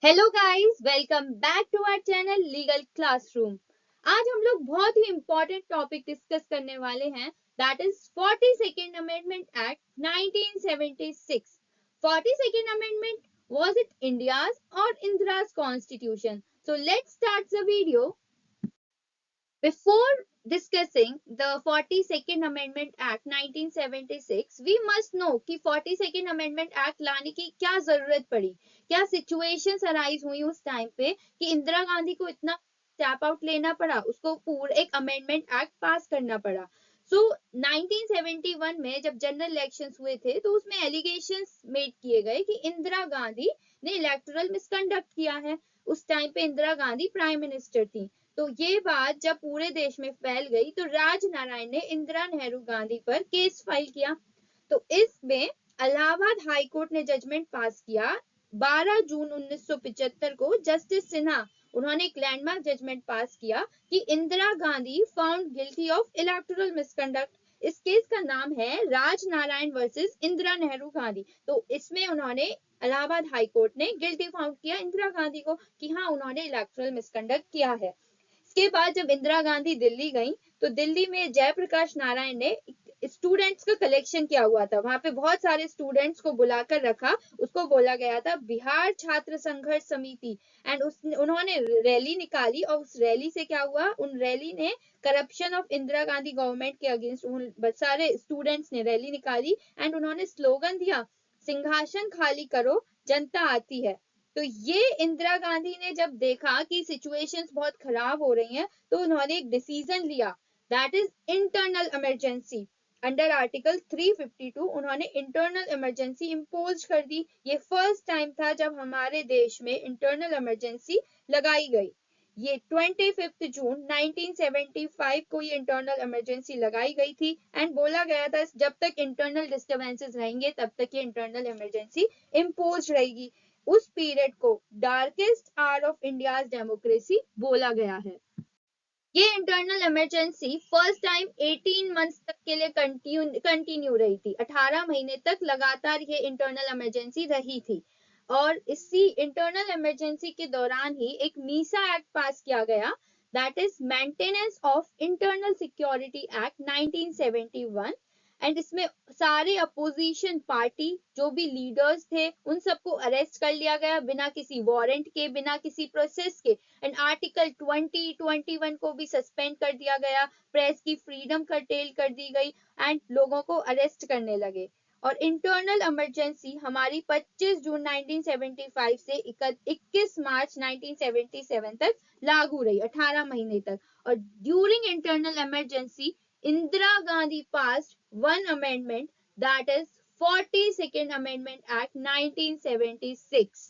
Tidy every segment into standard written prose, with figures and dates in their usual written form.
Hello guys, welcome back to our channel legal classroom. आज हम लोग बहुत ही इंपॉर्टेंट टॉपिक डिस्कस करने वाले हैं, that is 42nd amendment act 1976। 42nd amendment was it India's और Indira's constitution? So let's start the video. Before discussing the 42nd Amendment Act 1976, we must know कि 42nd Amendment Act लाने की क्या जरूरत पड़ी, क्या सिचुएशंस अराइज हुई उस टाइम पे कि इंदिरा गांधी को इतना स्टेप आउट लेना पड़ा, उसको पूरा एक अमेंडमेंट एक्ट पास करना पड़ा। सो 1971 में जब जनरल इलेक्शंस हुए थे तो उसमें एलिगेशंस मेड किए गए कि इंदिरा गांधी ने इलेक्टोरल मिसकंडक्ट किया है। उस टाइम पे इंदिरा गांधी प्राइम मिनिस्टर थी। तो ये बात जब पूरे देश में फैल गई तो राजनारायण ने इंदिरा नेहरू गांधी पर केस फाइल किया। तो इसमें इलाहाबाद हाई कोर्ट ने जजमेंट पास किया 12 जून 1975 को। जस्टिस सिन्हा उन्होंने एक लैंडमार्क जजमेंट पास किया कि Indira Gandhi found guilty of electoral misconduct. इस केस का नाम है राजनारायण वर्सेस इंदिरा नेहरू गांधी। तो इसमें उन्होंने इलाहाबाद हाई कोर्ट ने गिल्टी फाउंड किया इंदिरा गांधी को कि हाँ, उन्होंने इलेक्टोरल मिसकंडक्ट किया है। इसके बाद जब इंदिरा गांधी दिल्ली गई तो दिल्ली में जयप्रकाश नारायण ने स्टूडेंट्स का कलेक्शन किया हुआ था। वहां पे बहुत सारे स्टूडेंट्स को बुलाकर रखा, उसको बोला गया था बिहार छात्र संघर्ष समिति। एंड उन्होंने रैली निकाली और उस रैली से क्या हुआ, उन रैली ने corruption of Indira Gandhi government के अगेंस्ट उन सारे स्टूडेंट्स ने रैली निकाली एंड उन्होंने स्लोगन दिया, सिंहासन खाली करो, जनता आती है। तो ये इंदिरा गांधी ने जब देखा कि सिचुएशंस बहुत खराब हो रही हैं तो उन्होंने एक डिसीजन लिया, that is internal emergency. Under article 352 उन्होंने इंटरनल इमरजेंसी इम्पोज कर दी। ये फर्स्ट टाइम था जब हमारे देश में इंटरनल इमरजेंसी लगाई गई। ये 25 जून 1975 को ये इंटरनल इमरजेंसी लगाई गई थी एंड बोला गया था जब तक इंटरनल डिस्टर्बेंसेस रहेंगे तब तक ये इंटरनल इमरजेंसी इम्पोज रहेगी। उस पीरियड को darkest hour of India's democracy बोला गया है। ये internal emergency first time 18 months तक के लिए कंटिन्यू रही थी। 18 महीने तक लगातार ये इंटरनल इमरजेंसी रही थी। और इसी इंटरनल इमरजेंसी के दौरान ही एक मीसा एक्ट पास किया गया, that is maintenance of internal security act 1971। And इसमें सारे अपोजिशन पार्टी जो भी लीडर्स थे उन सबको अरेस्ट कर लिया गया बिना किसी वारंट के, बिना किसी प्रोसेस के। एंड आर्टिकल 2021 को भी सस्पेंड कर दिया गया, प्रेस की फ्रीडम कर्टेल कर दी गई एंड लोगों को अरेस्ट करने लगे। और इंटरनल इमरजेंसी हमारी 25 जून 1975 से 21 मार्च 1977 तक लागू रही, 18 महीने तक। और during internal emergency Indira Gandhi passed one amendment, that is 42nd Amendment Act 1976.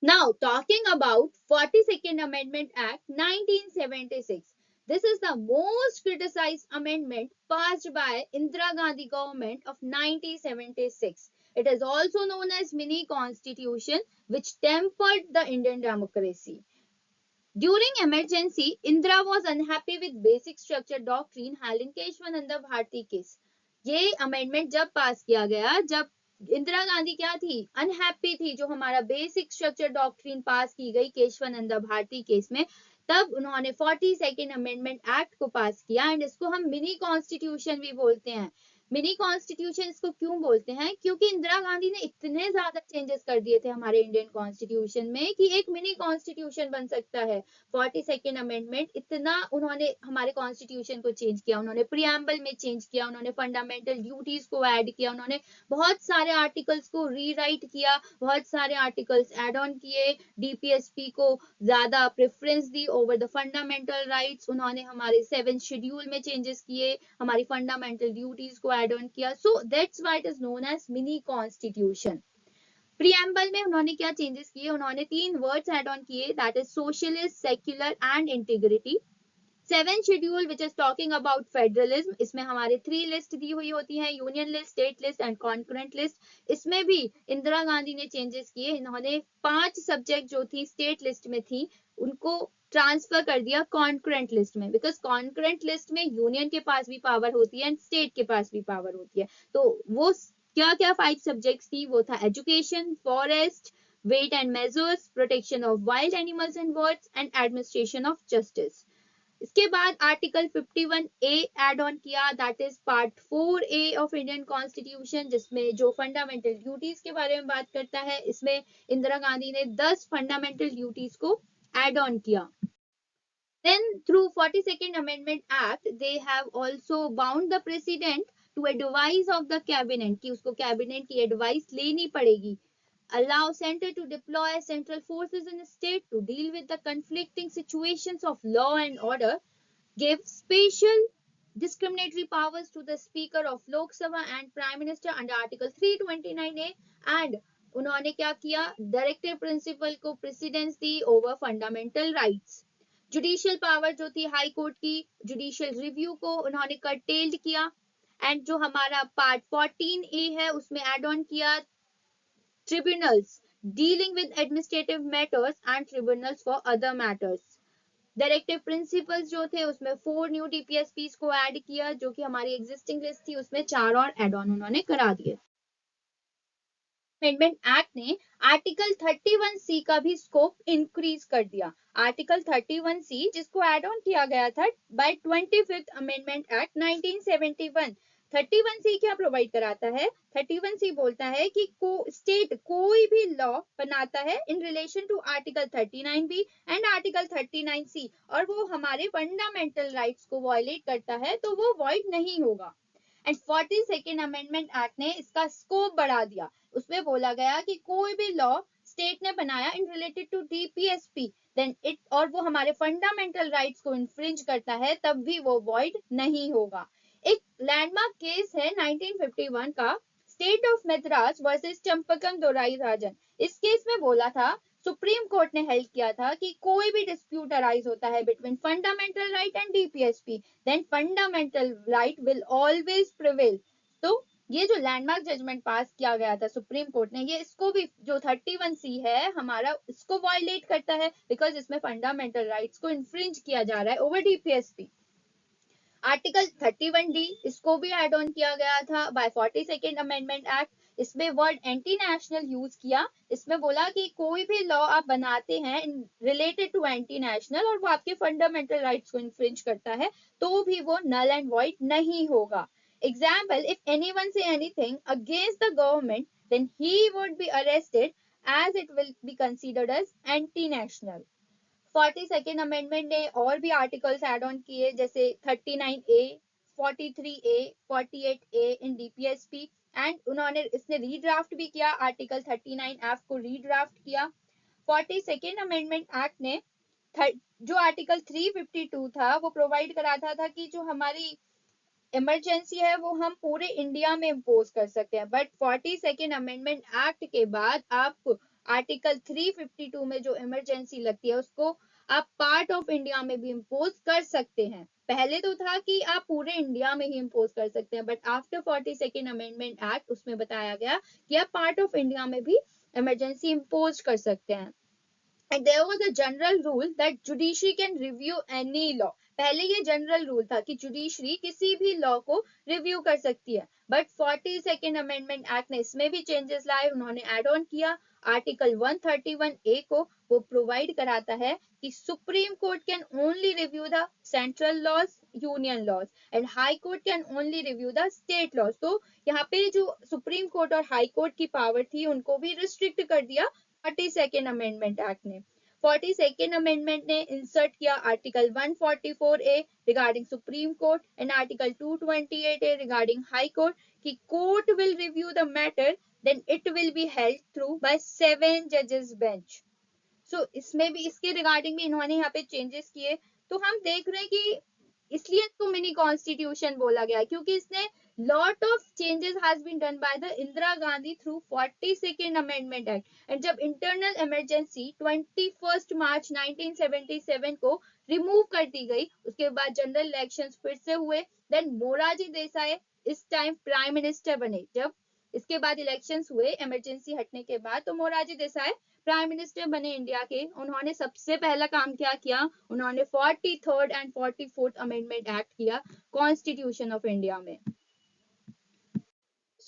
Now talking about 42nd Amendment Act 1976. This is the most criticized amendment passed by Indira Gandhi government of 1976. It is also known as mini constitution which tempered the Indian democracy. During emergency, Indira was unhappy with basic structure doctrine held in Kesavananda Bharati case. ये amendment जब pass किया गया, जब इंदिरा गांधी क्या थी, unhappy थी, जो हमारा बेसिक स्ट्रक्चर डॉक्ट्रिन पास की गई केशवानंद भारती केस में, तब उन्होंने 42nd अमेंडमेंट एक्ट को पास किया एंड इसको हम मिनी कॉन्स्टिट्यूशन भी बोलते हैं। मिनी कॉन्स्टिट्यूशन इसको क्यों बोलते हैं, क्योंकि इंदिरा गांधी ने इतने ज्यादा चेंजेस कर दिए थे हमारे इंडियन कॉन्स्टिट्यूशन में कि एक मिनी कॉन्स्टिट्यूशन बन सकता है। 42nd अमेंडमेंट इतना उन्होंने हमारे कॉन्स्टिट्यूशन को चेंज किया, उन्होंने प्रियम्बल में चेंज किया, उन्होंने फंडामेंटल ड्यूटीज को ऐड किया, उन्होंने बहुत सारे आर्टिकल्स को रीराइट किया, बहुत सारे आर्टिकल्स एड ऑन किए, डीपीएसपी को ज्यादा प्रेफरेंस दी ओवर द फंडामेंटल राइट्स, उन्होंने हमारे 7th शेड्यूल में चेंजेस किए, हमारी फंडामेंटल ड्यूटीज को एड ऑन किया। So that's why it is known as mini constitution. Preamble में उन्होंने क्या चेंजेस किए, उन्होंने 3 वर्ड्स एड ऑन किए, that is socialist, secular and integrity. 7th schedule which is talking about federalism, इसमें हमारे 3 लिस्ट दी हुई होती हैं, union list, state list and concurrent list. इसमें भी इंदिरा गांधी ने चेंजेस किए, इन्होंने 5 सब्जेक्ट जो थी स्टेट लिस्ट में थी उनको ट्रांसफर कर दिया कॉन्करेंट लिस्ट में, बिकॉज कॉन्करेंट लिस्ट में यूनियन के पास भी पावर होती है एंड स्टेट के पास भी पावर होती है। तो वो क्या क्या 5 सब्जेक्ट्स थी, वो था education, forest, weight and measures, protection of wild animals and birds, and administration of justice. इसके बाद आर्टिकल 51A एड ऑन किया, that is part 4A of Indian constitution, जिसमें जो फंडामेंटल ड्यूटीज के बारे में बात करता है, इसमें इंदिरा गांधी ने 10 फंडामेंटल ड्यूटीज को एड ऑन किया. Then through 42nd Amendment Act, they have also bound the President to advise of the cabinet कि उसको cabinet की advice लेनी पड़ेगी. Allow center to deploy central forces in the state to deal with the conflicting situations of law and order. Give special discriminatory powers to the Speaker of Lok Sabha and Prime Minister under Article 329A. And उन्होंने क्या किया, directive principle को precedence दी over fundamental rights. Judicial power जो थी high court की, judicial review को उन्होंने कर्टेल्ड किया. एंड जो हमारा पार्ट 14A है उसमें एड ऑन किया tribunals dealing with administrative matters and tribunals for other matters. Directive principles जो थे उसमें 4 न्यू डीपीएसपीस को ऐड किया, जो कि हमारी एग्जिस्टिंग लिस्ट थी उसमें 4 और एड ऑन उन्होंने करा दिए. अमेंडमेंट एक्ट ने आर्टिकल 31C का भी स्कोप इंक्रीज कर दिया. आर्टिकल 31C जिसको एड ऑन किया गया था bye 25th amendment act 1971. 31C क्या प्रोवाइड कराता है, 31C बोलता है कि स्टेट कोई भी लॉ बनाता है in relation to article 39B and article 39C और वो हमारे फंडामेंटल राइट्स को वायलेट करता है तो वो वॉइड नहीं होगा. एंड 42nd अमेंडमेंट एक्ट ने इसका स्कोप बढ़ा दिया. उसमें बोला गया कि कोई भी लॉ स्टेट ने बनाया in related to DPSP then it और वो हमारे फंडामेंटल राइट्स को इन्फ्रिंज करता है तब भी वो वॉइड नहीं होगा. एक लैंडमार्क केस है 1951 का, state of Madras versus Champakam Dorai Rajan. इस केस में बोला था, सुप्रीम कोर्ट ने हेल्प किया था कि कोई भी डिस्प्यूट अराइज होता है between fundamental right and DPSP then fundamental right will always prevail. तो ये जो लैंडमार्क जजमेंट पास किया गया था सुप्रीम कोर्ट ने, ये इसको भी जो 31C है हमारा इसको वायलेट करता है बिकॉज इसमें फंडामेंटल राइट्स को इन्फ्रिंज किया जा रहा है ओवर डीपीएसपी. आर्टिकल 31D इसको भी एड ऑन किया गया था बाय 42nd अमेंडमेंट एक्ट. इसमें वर्ड एंटी नेशनल यूज किया. इसमें बोला कि कोई भी लॉ आप बनाते हैं रिलेटेड टू एंटी नेशनल और वो आपके फंडामेंटल राइट्स को इन्फ्रिंज करता है तो भी वो नल एंड वॉइड नहीं होगा. Example, if anyone say anything against the government then he would be arrested as it will be considered as anti national. 42nd amendment ने और भी आर्टिकल्स ऐड ऑन किए जैसे 39A, 43A, 48A in DPSP and उन्होंने इसने redraft भी किया, article 39F को रीड्राफ्ट किया. 42nd अमेंडमेंट एक्ट ने जो आर्टिकल 352 था वो प्रोवाइड कराता था कि जो हमारी इमरजेंसी है वो हम पूरे इंडिया में इम्पोज कर सकते हैं. बट 42nd अमेंडमेंट एक्ट के बाद आप आर्टिकल 352 में जो इमरजेंसी लगती है उसको आप पार्ट ऑफ इंडिया में भी इम्पोज कर सकते हैं. पहले तो था कि आप पूरे इंडिया में ही इम्पोज कर सकते हैं but after 42nd amendment act उसमें बताया गया कि आप पार्ट ऑफ इंडिया में भी इमरजेंसी इम्पोज कर सकते हैं. And there was a general rule that judiciary can review any law. पहले ये जनरल रूल था कि जुडिशरी किसी भी लॉ को रिव्यू कर सकती है बट 42nd अमेंडमेंट एक्ट ने इसमें भी चेंजेस लाए. उन्होंने एड ऑन किया आर्टिकल 131A को. वो प्रोवाइड कराता है कि supreme court can only review the central laws, union laws and high court can only review the state laws. तो यहाँ पे जो सुप्रीम कोर्ट और हाई कोर्ट की पावर थी उनको भी रिस्ट्रिक्ट कर दिया 42nd अमेंडमेंट एक्ट ने. 42nd अमेंडमेंट ने इंसर्ट किया article 144A regarding supreme court and article 228A regarding high court कि court will review the matter then it will be held through by 7 जजेस बेंच. सो इसमें भी इसके रिगार्डिंग भी इन्होंने यहाँ पे चेंजेस किए. तो हम देख रहे हैं कि इसलिए इसको मिनी कॉन्स्टिट्यूशन बोला गया क्योंकि इसने lot of changes has been done by the Indira Gandhi through 42nd Amendment Act. and जब internal emergency 21st March 1977 को रिमूव कर दी गई उसके बाद जनरल इलेक्शंस फिर से हुए. देन मोरारजी देसाई इस टाइम प्राइम मिनिस्टर बने. जब इसके बाद इलेक्शंस हुए इमरजेंसी हटने के बाद तो मोरारजी देसाई प्राइम मिनिस्टर बने इंडिया के. उन्होंने सबसे पहला काम क्या किया, उन्होंने 43rd and 44th amendment act किया कॉन्स्टिट्यूशन ऑफ इंडिया में.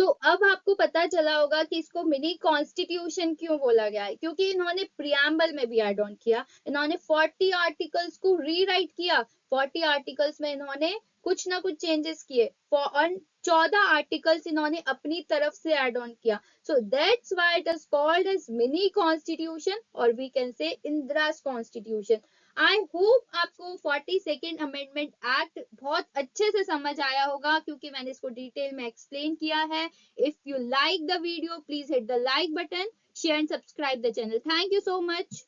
अब आपको पता चला होगा कि इसको मिनी कॉन्स्टिट्यूशन क्यों बोला गया है, क्योंकि इन्होंने प्रियम्बल में भी ऐड ऑन किया, इन्होंने 40 आर्टिकल्स को रीराइट किया, 40 आर्टिकल्स में इन्होंने कुछ ना कुछ चेंजेस किए और 14 आर्टिकल्स इन्होंने अपनी तरफ से ऐड ऑन किया. So that's why it is called as mini constitution और we can say Indira's constitution. I hope आपको 42nd अमेंडमेंट एक्ट बहुत अच्छे से समझ आया होगा, क्योंकि मैंने इसको डिटेल में एक्सप्लेन किया है. If you like the video, please hit the like button, share and subscribe the channel. Thank you so much.